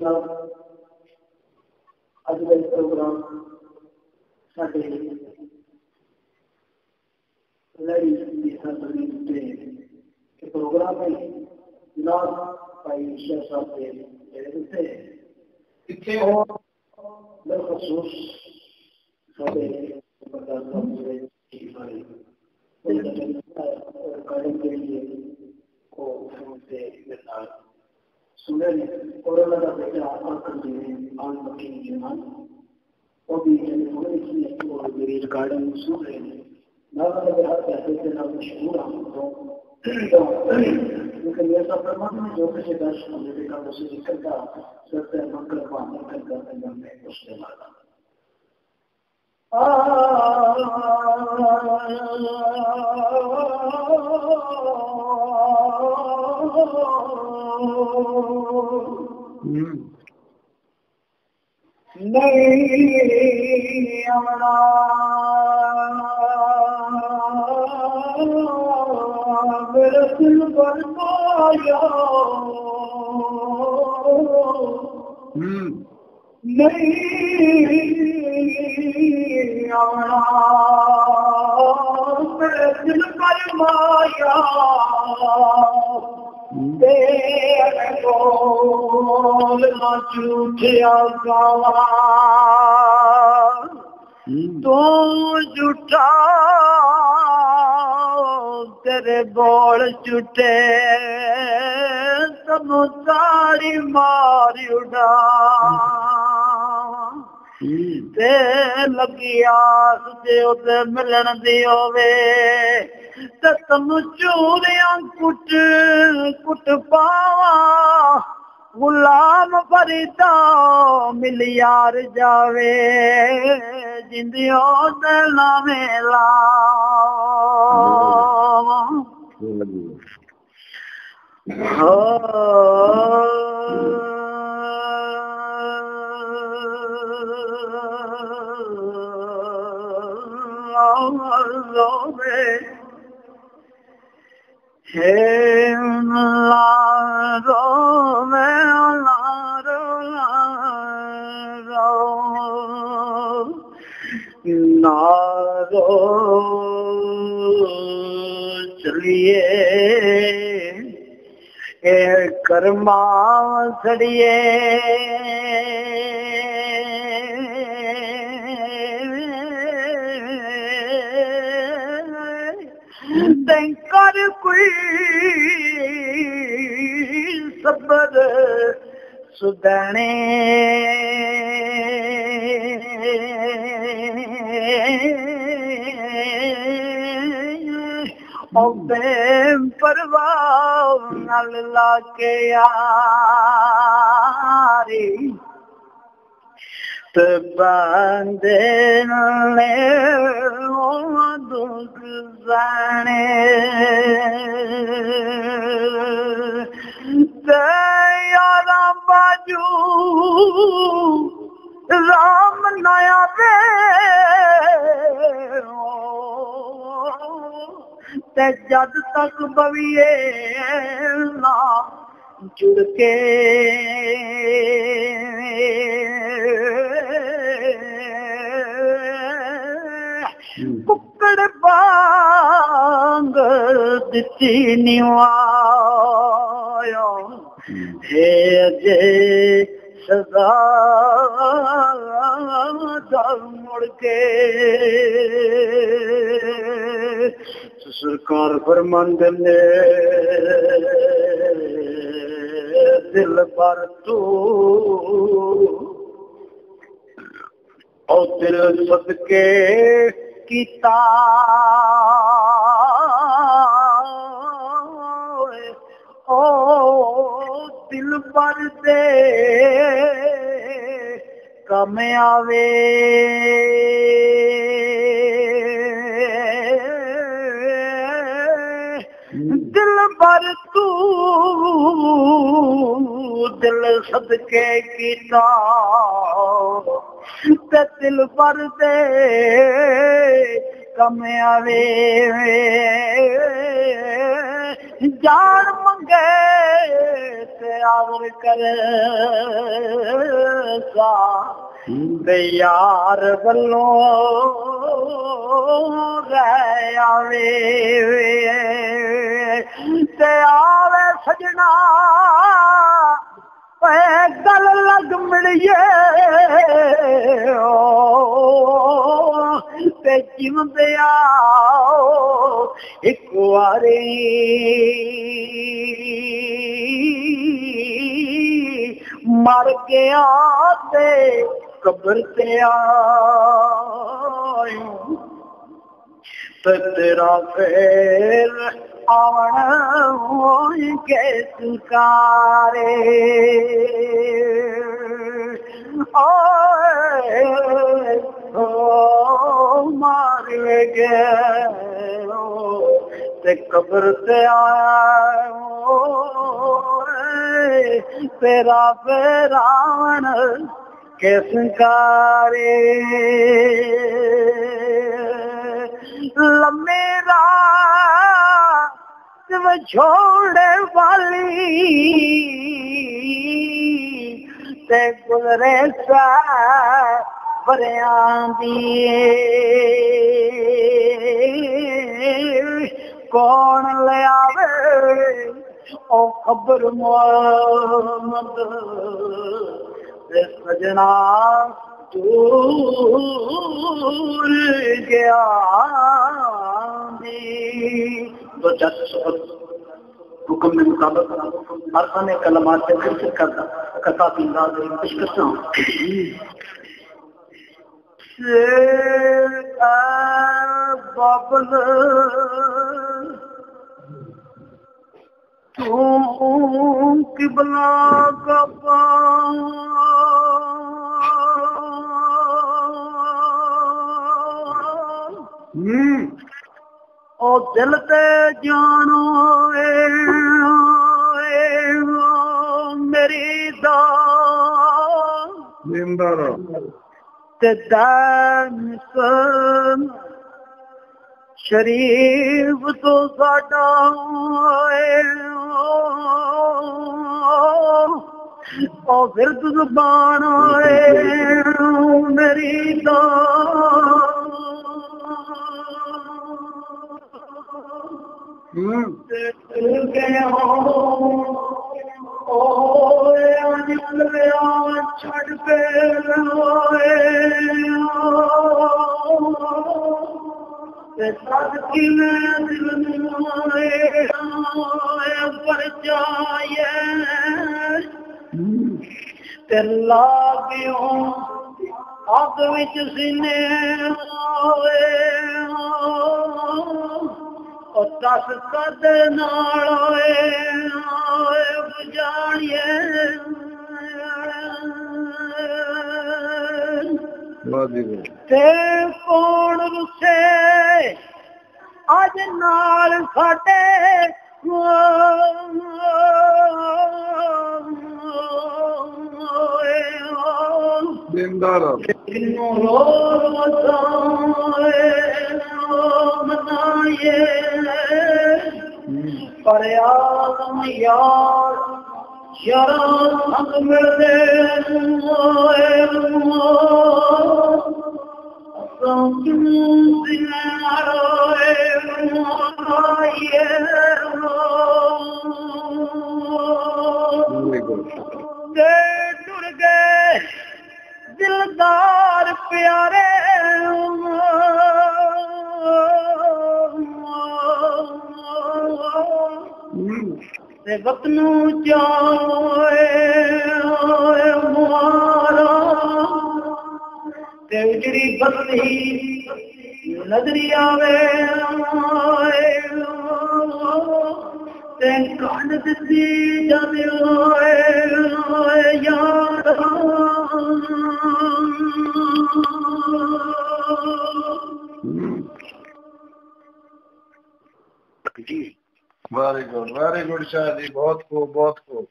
अज का प्रोग्राम साढ़े लड़ी प्रोग्राम है जनाब भाई शाह साहब के पिछले बिलखसूस साढ़े रिकॉर्डिंग के लिए को से सुने और का बेटा आकर जी आज मकीन जमान वो भी होने की और मेरी रिकॉर्डिंग सुन रहे हैं ना लगे हर पैसे से ना मशहूर हम लेकिन ये सब प्रमाण में जो किसी दर्श मेरे का उसे निकलता सबसे मंगल पाने करता है मैं उसके मारा नहीं आना मेरे दिल पर आया नहीं आना मेरे दिल पर माया बोल ना झूठिया गावा तू झूठा तेरे बोल झूठे सब तारी मारी उड़ा ते लगी आस जे उते मिलन दी होवे ते तुम चूरियां कुट कुट पावा गुलाम फरीदा मिल यार जावे जिंदियों दिल मेला नारो चलिए ए कर्मा सड़िए कर कोई सबर सुदाने परवाह अल्लाह के यारी तो बंदे ने दुख जाने यारा बाजू राम नया बे ते जद तक बविए ना जुड़ के कुकड़ बांग दिती निवायो हे जे सदा मुड़ के सरकार फरमांद ने दिल पर तू और दिल सदके कीता ओ दिल पर दे कम आवे दिल पर तू दिल सदके कीता ते दिल पर दे कम आवे जान मंगे ते आवर कर सा ते यार वल्लों आवे ते आवे सजना गल लग मिलिए ते जिंदे आओ एक बारी मर गया ते कब्र ते आयूं ते तेरा फिर आवन के सुकारे ओ मार गए ते कब्र ते आया तेरा फिर आवन के सुकारे लम्बी रात में छोड़े वाली ते गुजरे सा बरियांदी कौन ले आवे ओ खबर मोहम्मद सजना दूर गया हुक्म में मुताबिक अरसाने कलमात से फिर करता कथा की पेश करता हूँ बाबल तू किबला का ओ दिल ते जानो मेरी दान शरीफ तो साडा ओ फिर जुबान मेरी गया निकल गया छड़ पे की पर जाए तेला गयो आग विच सीने दस कद नाल बुझाइए ते कौन रुसे अज नाल साडे पर यार शरा संग मिलदे टुर गए दिलदार प्यारे वतनू मारा ते उजड़ी बस्ती नजरी आवे ते कांड दिती जावे यार वेरी गुड शाह जी, बहुत खूब बहुत खूब।